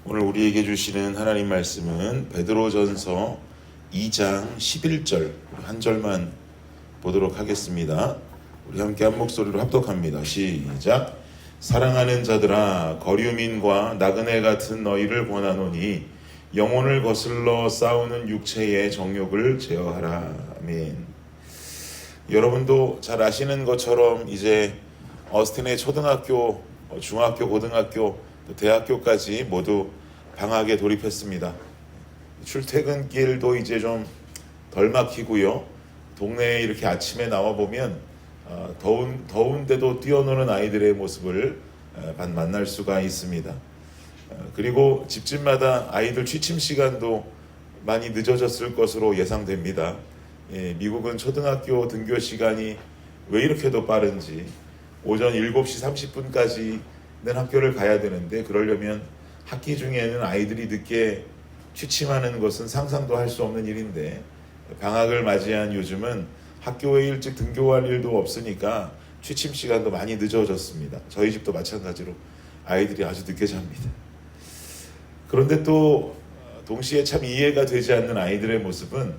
오늘 우리에게 주시는 하나님 말씀은 베드로전서 2장 11절 한 절만 보도록 하겠습니다. 우리 함께 한 목소리로 합독합니다. 시작. 사랑하는 자들아, 거류민과 나그네 같은 너희를 권하노니 영혼을 거슬러 싸우는 육체의 정욕을 제어하라. 아멘. 여러분도 잘 아시는 것처럼 이제 어스틴의 초등학교, 중학교, 고등학교, 또 대학교까지 모두 방학에 돌입했습니다. 출퇴근길도 이제 좀 덜 막히고요. 동네에 이렇게 아침에 나와 보면 더운데도 뛰어노는 아이들의 모습을 만날 수가 있습니다. 그리고 집집마다 아이들 취침 시간도 많이 늦어졌을 것으로 예상됩니다. 미국은 초등학교 등교 시간이 왜 이렇게도 빠른지 오전 7시 30분까지는 학교를 가야 되는데, 그러려면 학기 중에는 아이들이 늦게 취침하는 것은 상상도 할 수 없는 일인데, 방학을 맞이한 요즘은 학교에 일찍 등교할 일도 없으니까 취침 시간도 많이 늦어졌습니다. 저희 집도 마찬가지로 아이들이 아주 늦게 잡니다. 그런데 또 동시에 참 이해가 되지 않는 아이들의 모습은,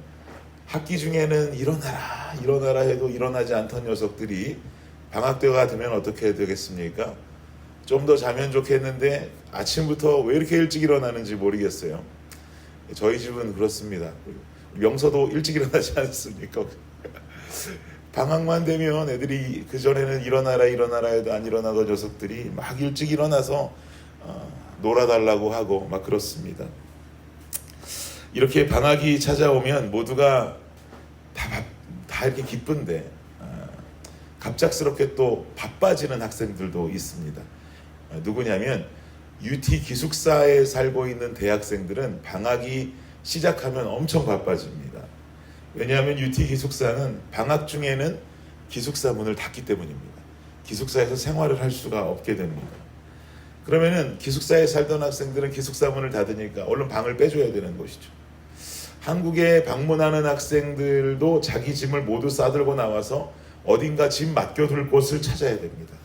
학기 중에는 일어나라 해도 일어나지 않던 녀석들이 방학 때가 되면 어떻게 되겠습니까? 좀 더 자면 좋겠는데 아침부터 왜 이렇게 일찍 일어나는지 모르겠어요. 저희 집은 그렇습니다. 명서도 일찍 일어나지 않습니까? 방학만 되면 애들이 그전에는 일어나라 해도 안 일어나던 녀석들이 막 일찍 일어나서 놀아달라고 하고 막 그렇습니다. 이렇게 방학이 찾아오면 모두가 다 이렇게 기쁜데 갑작스럽게 또 바빠지는 학생들도 있습니다. 누구냐면 UT 기숙사에 살고 있는 대학생들은 방학이 시작하면 엄청 바빠집니다. 왜냐하면 UT 기숙사는 방학 중에는 기숙사 문을 닫기 때문입니다. 기숙사에서 생활을 할 수가 없게 됩니다. 그러면은 기숙사에 살던 학생들은 기숙사 문을 닫으니까 얼른 방을 빼줘야 되는 것이죠. 한국에 방문하는 학생들도 자기 짐을 모두 싸들고 나와서 어딘가 짐 맡겨둘 곳을 찾아야 됩니다.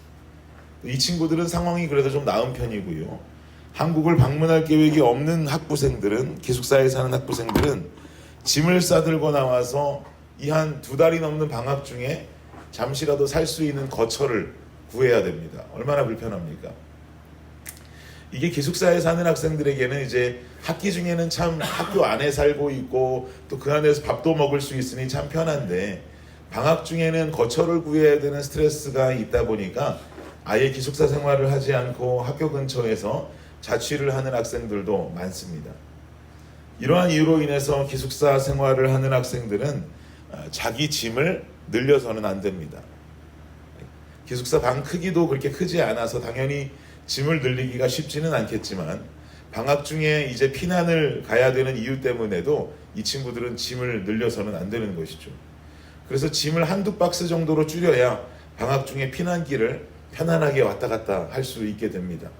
이 친구들은 상황이 그래도 좀 나은 편이고요. 한국을 방문할 계획이 없는 학부생들은, 기숙사에 사는 학부생들은 짐을 싸들고 나와서 이 한 2달이 넘는 방학 중에 잠시라도 살 수 있는 거처를 구해야 됩니다. 얼마나 불편합니까? 이게 기숙사에 사는 학생들에게는 이제 학기 중에는 참 학교 안에 살고 있고 또 그 안에서 밥도 먹을 수 있으니 참 편한데, 방학 중에는 거처를 구해야 되는 스트레스가 있다 보니까 아예 기숙사 생활을 하지 않고 학교 근처에서 자취를 하는 학생들도 많습니다. 이러한 이유로 인해서 기숙사 생활을 하는 학생들은 자기 짐을 늘려서는 안 됩니다. 기숙사 방 크기도 그렇게 크지 않아서 당연히 짐을 늘리기가 쉽지는 않겠지만, 방학 중에 이제 피난을 가야 되는 이유 때문에도 이 친구들은 짐을 늘려서는 안 되는 것이죠. 그래서 짐을 한두 박스 정도로 줄여야 방학 중에 피난길을 편안하게 왔다 갔다 할 수 있게 됩니다.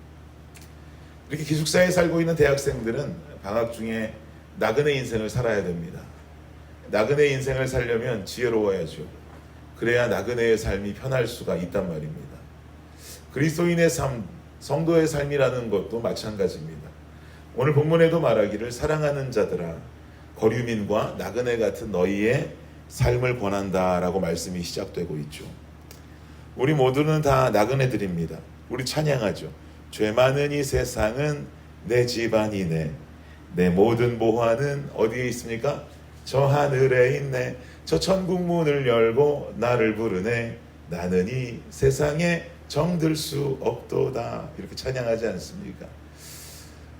이렇게 기숙사에 살고 있는 대학생들은 방학 중에 나그네 인생을 살아야 됩니다. 나그네 인생을 살려면 지혜로워야죠. 그래야 나그네의 삶이 편할 수가 있단 말입니다. 그리스도인의 삶, 성도의 삶이라는 것도 마찬가지입니다. 오늘 본문에도 말하기를, 사랑하는 자들아, 거류민과 나그네 같은 너희의 삶을 권한다라고 말씀이 시작되고 있죠. 우리 모두는 다 나그네들입니다. 우리 찬양하죠. 죄 많은 이 세상은 내 집안이네. 내 모든 보화는 어디에 있습니까? 저 하늘에 있네. 저 천국 문을 열고 나를 부르네. 나는 이 세상에 정들 수 없도다. 이렇게 찬양하지 않습니까?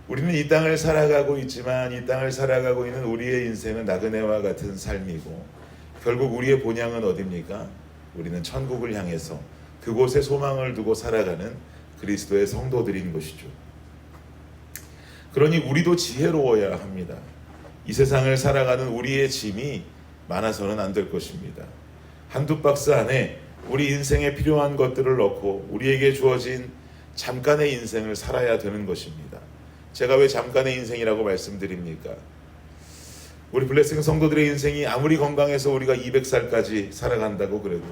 우리는 이 땅을 살아가고 있지만 이 땅을 살아가고 있는 우리의 인생은 나그네와 같은 삶이고, 결국 우리의 본향은 어디입니까? 우리는 천국을 향해서 그곳에 소망을 두고 살아가는 그리스도의 성도들인 것이죠. 그러니 우리도 지혜로워야 합니다. 이 세상을 살아가는 우리의 짐이 많아서는 안 될 것입니다. 한두 박스 안에 우리 인생에 필요한 것들을 넣고 우리에게 주어진 잠깐의 인생을 살아야 되는 것입니다. 제가 왜 잠깐의 인생이라고 말씀드립니까? 우리 블레싱 성도들의 인생이 아무리 건강해서 우리가 200살까지 살아간다고 그래도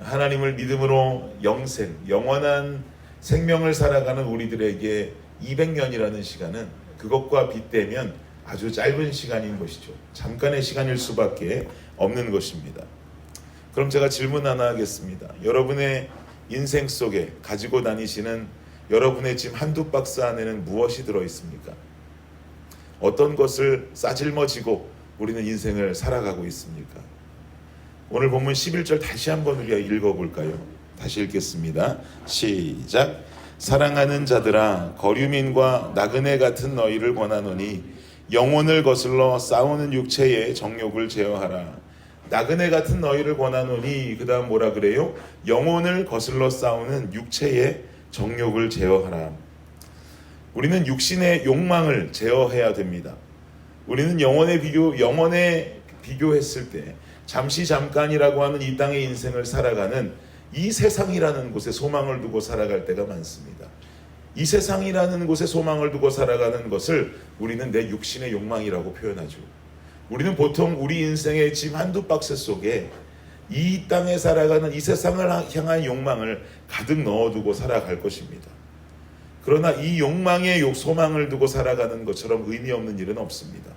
하나님을 믿음으로 영생, 영원한 생명을 살아가는 우리들에게 200년이라는 시간은 그것과 빗대면 아주 짧은 시간인 것이죠. 잠깐의 시간일 수밖에 없는 것입니다. 그럼 제가 질문 하나 하겠습니다. 여러분의 인생 속에 가지고 다니시는 여러분의 짐 한두 박스 안에는 무엇이 들어있습니까? 어떤 것을 싸질머지고 우리는 인생을 살아가고 있습니까? 오늘 본문 11절 다시 한번 우리가 읽어볼까요? 다시 읽겠습니다. 시작. 사랑하는 자들아, 거류민과 나그네 같은 너희를 권하노니 영혼을 거슬러 싸우는 육체의 정욕을 제어하라. 나그네 같은 너희를 권하노니, 그 다음 뭐라 그래요? 영혼을 거슬러 싸우는 육체의 정욕을 제어하라. 우리는 육신의 욕망을 제어해야 됩니다. 우리는 영혼에 비교했을 때 잠깐이라고 하는 이 땅의 인생을 살아가는 이 세상이라는 곳에 소망을 두고 살아갈 때가 많습니다. 이 세상이라는 곳에 소망을 두고 살아가는 것을 우리는 내 육신의 욕망이라고 표현하죠. 우리는 보통 우리 인생의 짐 한두 박스 속에 이 땅에 살아가는 이 세상을 향한 욕망을 가득 넣어두고 살아갈 것입니다. 그러나 이 욕망의 소망을 두고 살아가는 것처럼 의미 없는 일은 없습니다.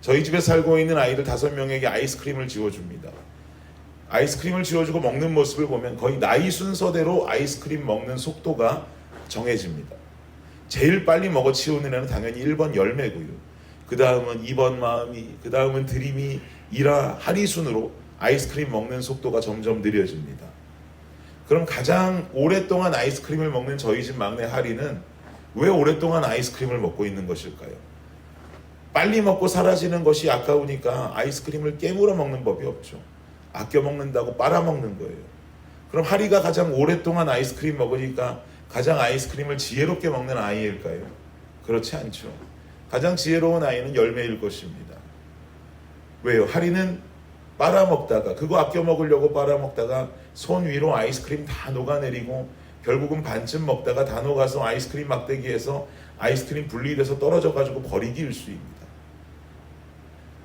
저희 집에 살고 있는 아이들 5명에게 아이스크림을 지어줍니다. 아이스크림을 지어주고 먹는 모습을 보면 거의 나이 순서대로 아이스크림 먹는 속도가 정해집니다. 제일 빨리 먹어치우는 애는 당연히 1번 열매고요. 그 다음은 2번 마음이, 그 다음은 드림이, 이라 하리 순으로 아이스크림 먹는 속도가 점점 느려집니다. 그럼 가장 오랫동안 아이스크림을 먹는 저희 집 막내 하리는 왜 오랫동안 아이스크림을 먹고 있는 것일까요? 빨리 먹고 사라지는 것이 아까우니까 아이스크림을 깨물어 먹는 법이 없죠. 아껴 먹는다고 빨아먹는 거예요. 그럼 하리가 가장 오랫동안 아이스크림 먹으니까 가장 아이스크림을 지혜롭게 먹는 아이일까요? 그렇지 않죠. 가장 지혜로운 아이는 열매일 것입니다. 왜요? 하리는 빨아먹다가, 그거 아껴 먹으려고 빨아먹다가 손 위로 아이스크림 다 녹아내리고 결국은 반쯤 먹다가 다 녹아서 아이스크림 막대기에서 아이스크림 분리돼서 떨어져가지고 버리기 일쑤입니다.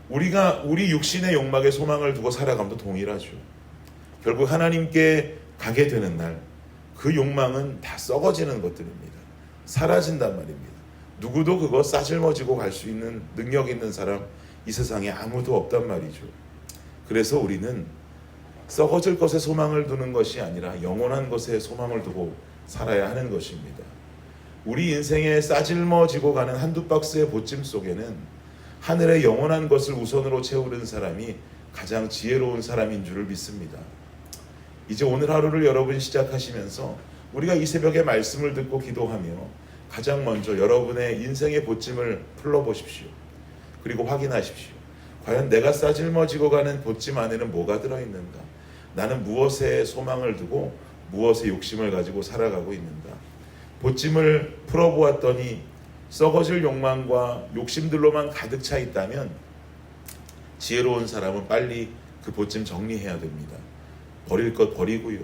우리가 우리 육신의 욕망에 소망을 두고 살아감도 동일하죠. 결국 하나님께 가게 되는 날 그 욕망은 다 썩어지는 것들입니다. 사라진단 말입니다. 누구도 그거 싸질머지고 갈 수 있는 능력 있는 사람 이 세상에 아무도 없단 말이죠. 그래서 우리는 썩어질 것에 소망을 두는 것이 아니라 영원한 것에 소망을 두고 살아야 하는 것입니다. 우리 인생에 싸질머지고 가는 한두 박스의 보찜 속에는 하늘의 영원한 것을 우선으로 채우는 사람이 가장 지혜로운 사람인 줄을 믿습니다. 이제 오늘 하루를 여러분 시작하시면서 우리가 이 새벽에 말씀을 듣고 기도하며 가장 먼저 여러분의 인생의 보찜을 풀어보십시오. 그리고 확인하십시오. 과연 내가 싸질머지고 가는 보찜 안에는 뭐가 들어있는가? 나는 무엇에 소망을 두고 무엇에 욕심을 가지고 살아가고 있는가? 보찜을 풀어보았더니 썩어질 욕망과 욕심들로만 가득 차 있다면 지혜로운 사람은 빨리 그 보찜 정리해야 됩니다. 버릴 것 버리고요.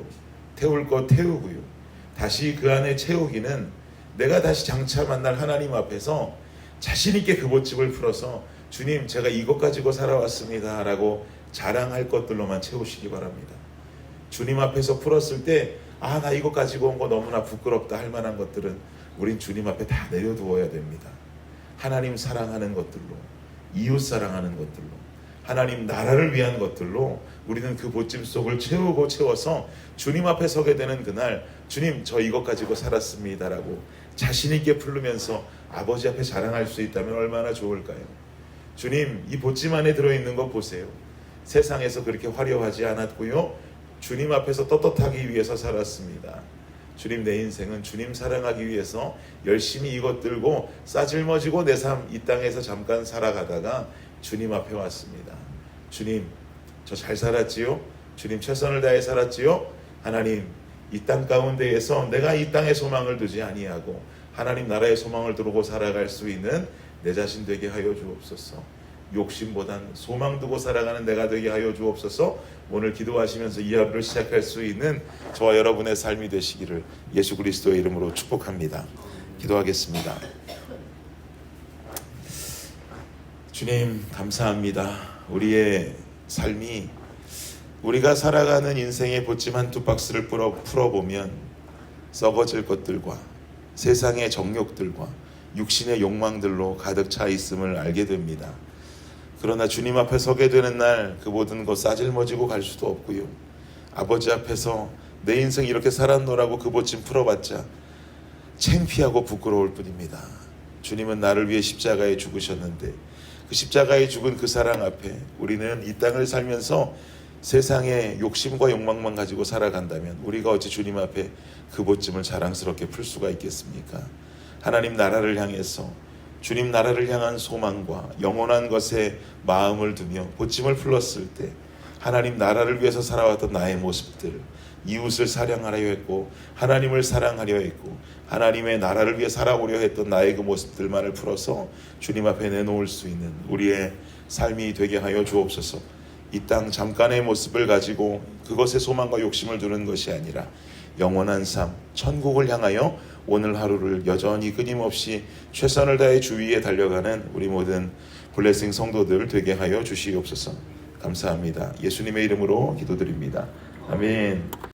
태울 것 태우고요. 다시 그 안에 채우기는 내가 다시 장차 만날 하나님 앞에서 자신 있게 그 보찜을 풀어서 주님 제가 이것 가지고 살아왔습니다 라고 자랑할 것들로만 채우시기 바랍니다. 주님 앞에서 풀었을 때 나 이것 가지고 온 거 너무나 부끄럽다 할 만한 것들은 우린 주님 앞에 다 내려두어야 됩니다. 하나님 사랑하는 것들로, 이웃 사랑하는 것들로, 하나님 나라를 위한 것들로 우리는 그 보찜 속을 채우고 채워서 주님 앞에 서게 되는 그날 주님 저 이것 가지고 살았습니다 라고 자신 있게 풀르면서 아버지 앞에 자랑할 수 있다면 얼마나 좋을까요? 주님 이 보찜 안에 들어있는 것 보세요. 세상에서 그렇게 화려하지 않았고요. 주님 앞에서 떳떳하기 위해서 살았습니다. 주님 내 인생은 주님 사랑하기 위해서 열심히 이것 들고 싸질머지고 내 삶 이 땅에서 잠깐 살아가다가 주님 앞에 왔습니다. 주님 저 잘 살았지요? 주님 최선을 다해 살았지요? 하나님 이 땅 가운데에서 내가 이 땅에 소망을 두지 아니하고 하나님 나라의 소망을 두고 살아갈 수 있는 내 자신 되게 하여 주옵소서. 욕심보단 소망 두고 살아가는 내가 되게 하여 주옵소서. 오늘 기도하시면서 이 하루를 시작할 수 있는 저와 여러분의 삶이 되시기를 예수 그리스도의 이름으로 축복합니다. 기도하겠습니다. 주님 감사합니다. 우리의 삶이 우리가 살아가는 인생의 보찜 한두 박스를 풀어보면 썩어질 것들과 세상의 정욕들과 육신의 욕망들로 가득 차 있음을 알게 됩니다. 그러나 주님 앞에 서게 되는 날 그 모든 것 싸질머지고 갈 수도 없고요. 아버지 앞에서 내 인생 이렇게 살았노라고 그 보침 풀어봤자 창피하고 부끄러울 뿐입니다. 주님은 나를 위해 십자가에 죽으셨는데 그 십자가에 죽은 그 사랑 앞에 우리는 이 땅을 살면서 세상의 욕심과 욕망만 가지고 살아간다면 우리가 어찌 주님 앞에 그 보침을 자랑스럽게 풀 수가 있겠습니까? 하나님 나라를 향해서 주님 나라를 향한 소망과 영원한 것에 마음을 두며 보침을 풀었을 때 하나님 나라를 위해서 살아왔던 나의 모습들, 이웃을 사랑하려 했고 하나님을 사랑하려 했고 하나님의 나라를 위해 살아오려 했던 나의 그 모습들만을 풀어서 주님 앞에 내놓을 수 있는 우리의 삶이 되게 하여 주옵소서. 이 땅 잠깐의 모습을 가지고 그것에 소망과 욕심을 두는 것이 아니라 영원한 삶, 천국을 향하여 오늘 하루를 여전히 끊임없이 최선을 다해 주 위에 달려가는 우리 모든 블레싱 성도들 되게 하여 주시옵소서. 감사합니다. 예수님의 이름으로 기도드립니다. 아멘.